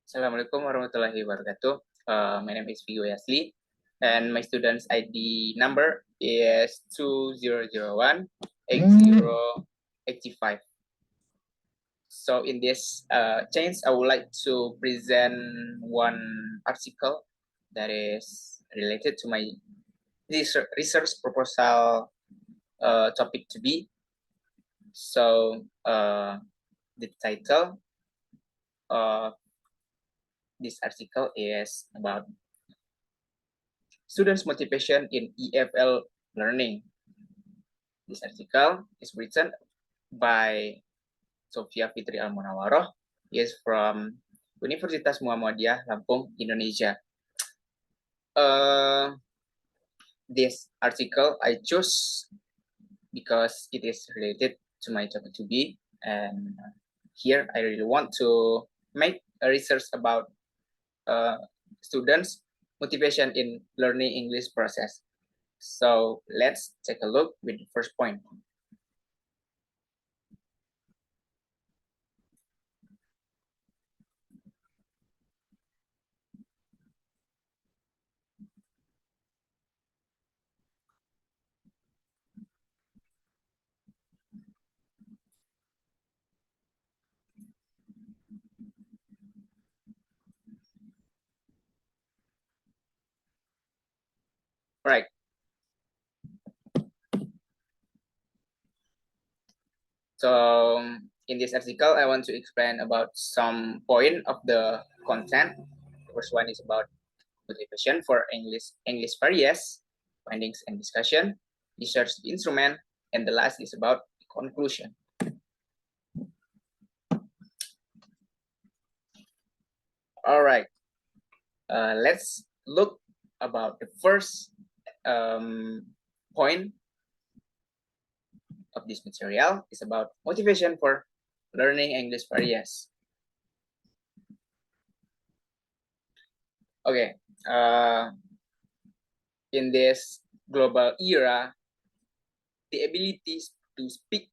Assalamualaikum warahmatullahi wabarakatuh. My name is Pigo Yasli, and my student's ID number is 2001-8085. So in this change, I would like to present one article that is related to my research proposal topic to be. So the title of this article is about students' motivation in EFL learning. This article is written by Sofia Fitri Almunawaroh. He is from Universitas Muhammadiyah, Lampung, Indonesia. This article I chose because it is related to my topic to be, and here I really want to make a research about students' motivation in learning English process. So let's take a look with the first point. Right. So in this article, I want to explain about some point of the content. The first one is about motivation for English various, findings and discussion, research instrument, and the last is about conclusion. All right, let's look about the first point of this material is about motivation for learning English various. Okay, in this global era, the ability to speak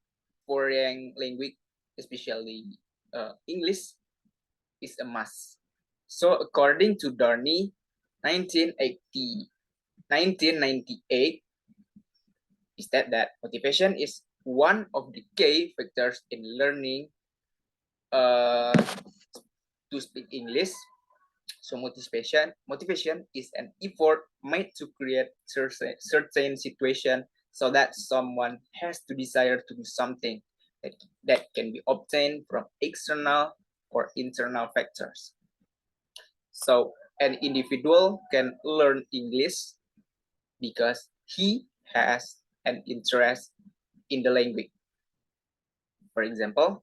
foreign language, especially English, is a must. So according to Dorney, 1998, is that motivation is one of the key factors in learning to speak English. So motivation is an effort made to create certain situation so that someone has to desire to do something that can be obtained from external or internal factors. So an individual can learn English because he has an interest in the language. For example,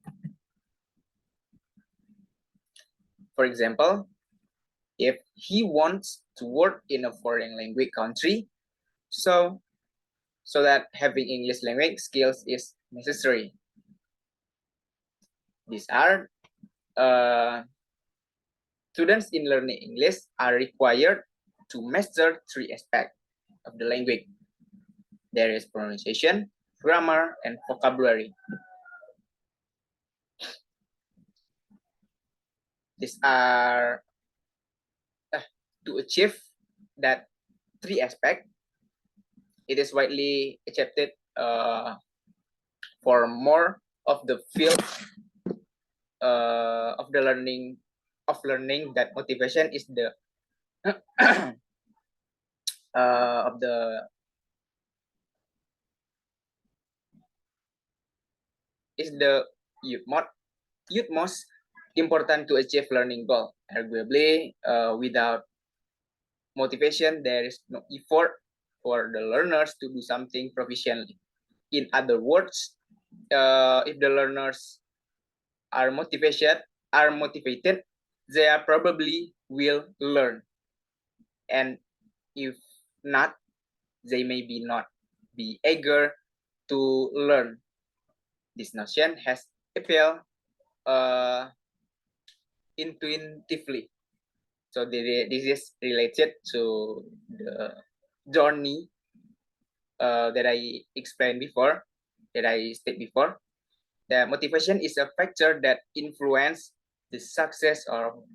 if he wants to work in a foreign language country, so that having English language skills is necessary. These are students in learning English are required to master 3 aspects of the language. There is pronunciation, grammar, and vocabulary. These are to achieve that 3 aspects. It is widely accepted for more of the field of the learning that motivation is the utmost important to achieve learning goal. Arguably, without motivation, there is no effort for the learners to do something proficiently. In other words, if the learners are motivated, they are probably will learn. And if not, they may be not be eager to learn. This notion has appealed intuitively. So this is related to the journey that I explained before, that I stated before. The motivation is a factor that influences the success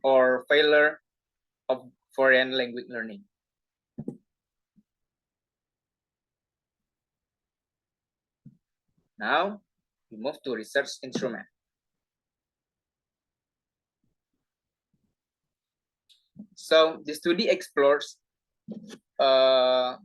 or failure of foreign language learning. Now, we move to research instrument. So the study explores the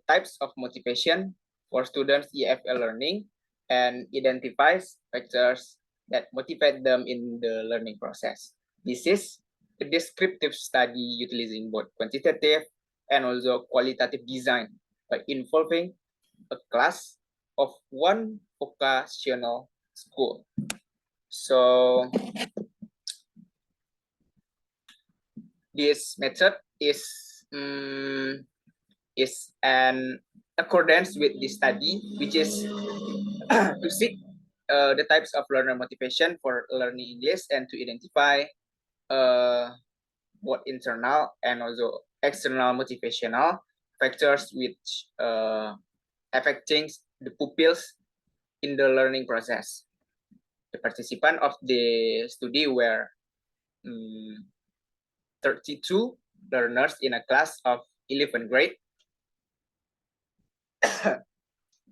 types of motivation for students EFL learning and identifies factors that motivate them in the learning process. This is a descriptive study utilizing both quantitative and also qualitative design by involving a class of one vocational school. So this method is an accordance with the study, which is to seek the types of learner motivation for learning English and to identify both internal and also external motivational factors which affecting the pupils in the learning process. The participants of the study were 32 learners in a class of 11th grade.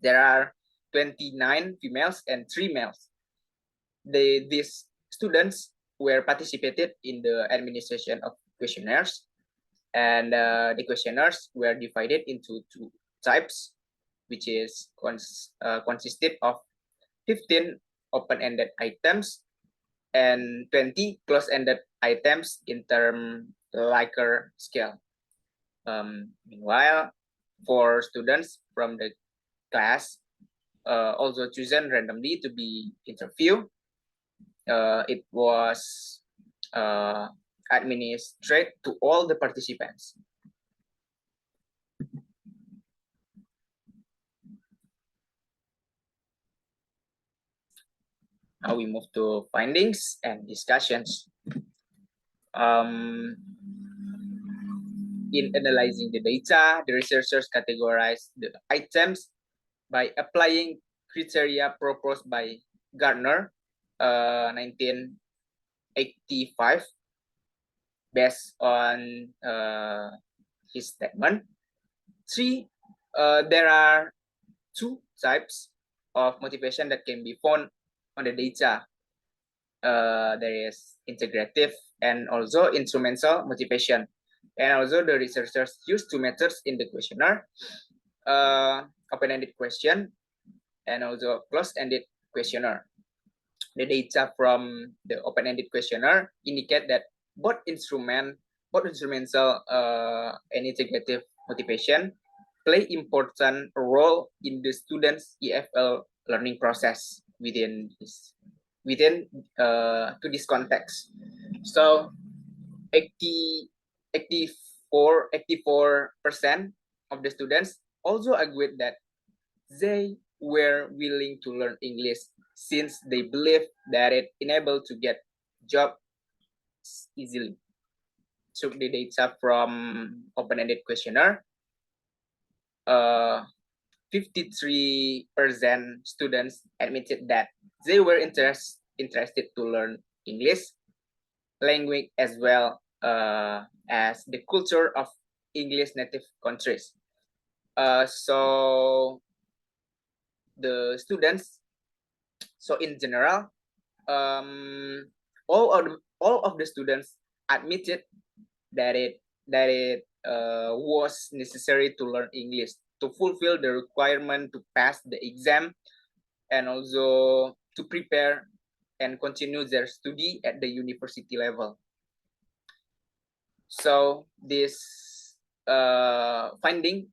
There are 29 females and 3 males. These students were participated in the administration of questionnaires, and the questionnaires were divided into 2 types, which is consisted of 15 open-ended items and 20 close-ended items in term Likert scale. Meanwhile, for students from the class also chosen randomly to be interviewed, it was administered to all the participants. Now we move to findings and discussions. In analyzing the data, the researchers categorized the items by applying criteria proposed by Gardner 1985 based on his statement. There are 2 types of motivation that can be found on the data. There is integrative and also instrumental motivation. And also the researchers used 2 methods in the questionnaire, open-ended question and also closed-ended questionnaire. The data from the open-ended questionnaire indicate that both instrumental and integrative motivation play important role in the students' EFL learning process within to this context. So 84% of the students also agreed that they were willing to learn English since they believe that it enabled to get job easily. So the data from open-ended questionnaire, 53% students admitted that they were interested to learn English language as well as the culture of English native countries. So the students, so in general, all of the students admitted that it was necessary to learn English to fulfill the requirement to pass the exam and also to prepare and continue their study at the university level. So this finding,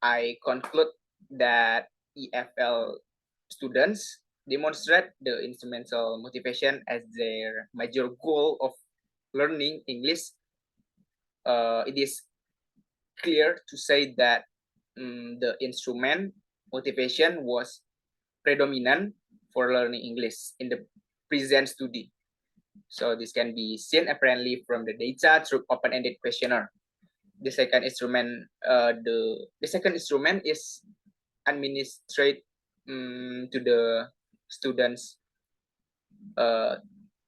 I conclude that EFL students demonstrate the instrumental motivation as their major goal of learning English. It is clear to say that the instrument motivation was predominant for learning English in the present study. So this can be seen apparently from the data through open-ended questionnaire. The second instrument, is administered to the students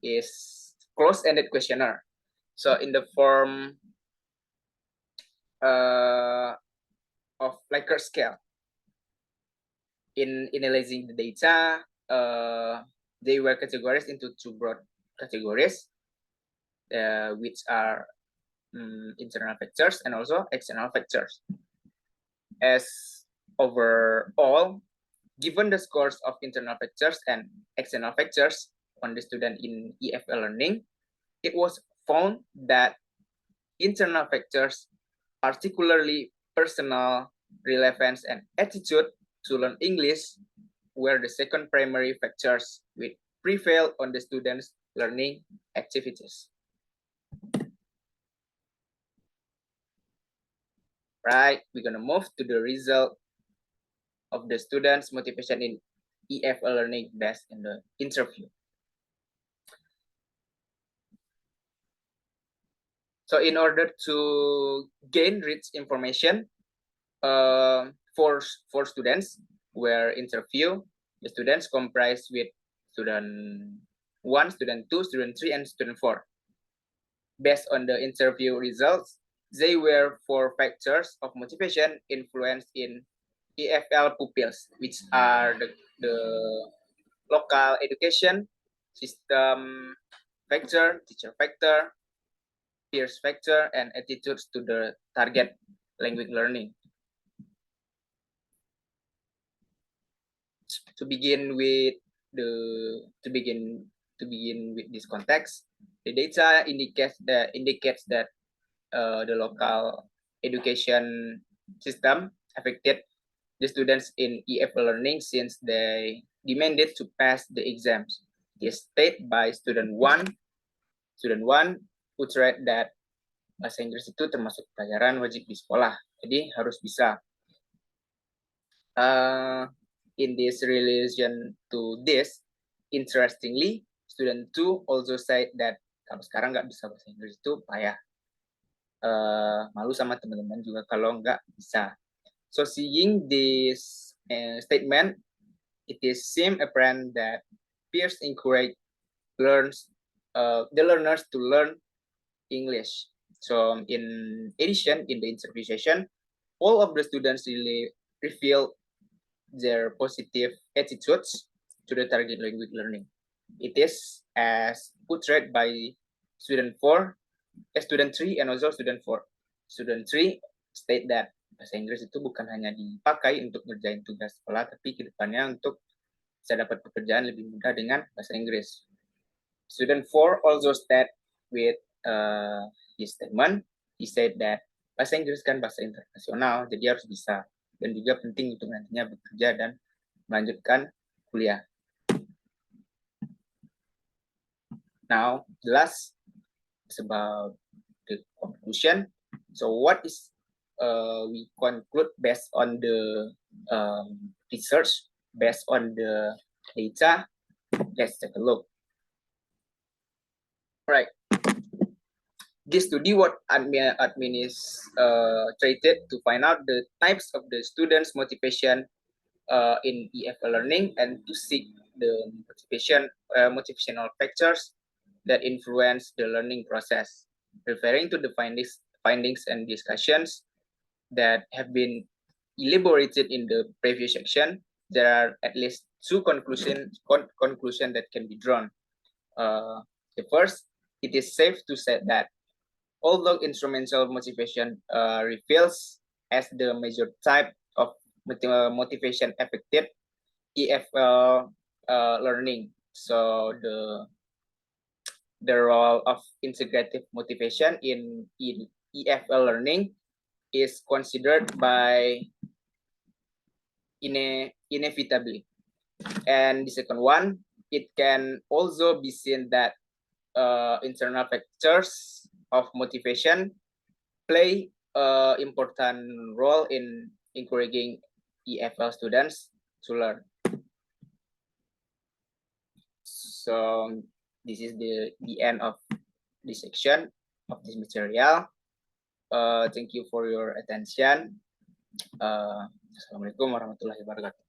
is close-ended questionnaire. So in the form of Likert scale. In analyzing the data, they were categorized into two broad categories, which are internal factors and also external factors. As overall, given the scores of internal factors and external factors on the student in EFL learning, it was found that internal factors, particularly personal relevance and attitude to learn English, were the second primary factors which prevail on the students' learning activities. Right, we're gonna move to the result of the students' motivation in EFL learning based on the interview. So in order to gain rich information for students were interviewed, the students comprised with student 1, student 2, student 3, and student 4. Based on the interview results, they were 4 factors of motivation influenced in EFL pupils, which are the local education, system factor, teacher factor, peers factor, and attitudes to the target language learning. To begin with this context, the data indicates that the local education system affected the students in EFL learning since they demanded to pass the exams. It is stated by student 1 who tried that bahasa Inggris itu termasuk pelajaran wajib di sekolah, jadi harus bisa. In this relation to this, interestingly, student 2 also said that kalau sekarang nggak bisa bahasa Inggris itu payah. Malu sama teman-teman juga kalau nggak bisa. So seeing this statement, it is seem apparent that peers encourage the learners to learn English. So in addition, in the interview session, all of the students really reveal their positive attitudes to the target language learning. It is as portrayed by student 3 and also student 4. Student 3 state that bahasa Inggris itu bukan hanya dipakai untuk ngerjain tugas sekolah, tapi kedepannya untuk bisa dapat pekerjaan lebih mudah dengan bahasa Inggris. Student 4 also state with his statement, he said that bahasa Inggris kan bahasa internasional, jadi harus bisa. Dan juga penting untuk nantinya bekerja dan melanjutkan kuliah. Now, the last is about the conclusion. So what is we conclude based on the research, based on the data? Let's take a look. All right. This study what admin is treated to find out the types of the students' motivation in EFL learning and to seek the motivational factors that influence the learning process. Referring to the findings and discussions that have been elaborated in the previous section, there are at least 2 conclusions that can be drawn. The first, it is safe to say that although instrumental motivation reveals as the major type of motivation affected EFL learning. So the role of integrative motivation in EFL learning is considered by inevitably. And the second one, it can also be seen that internal factors of motivation play an important role in encouraging EFL students to learn. So this is the end of this section of this material. Thank you for your attention. Assalamualaikum warahmatullahi wabarakatuh.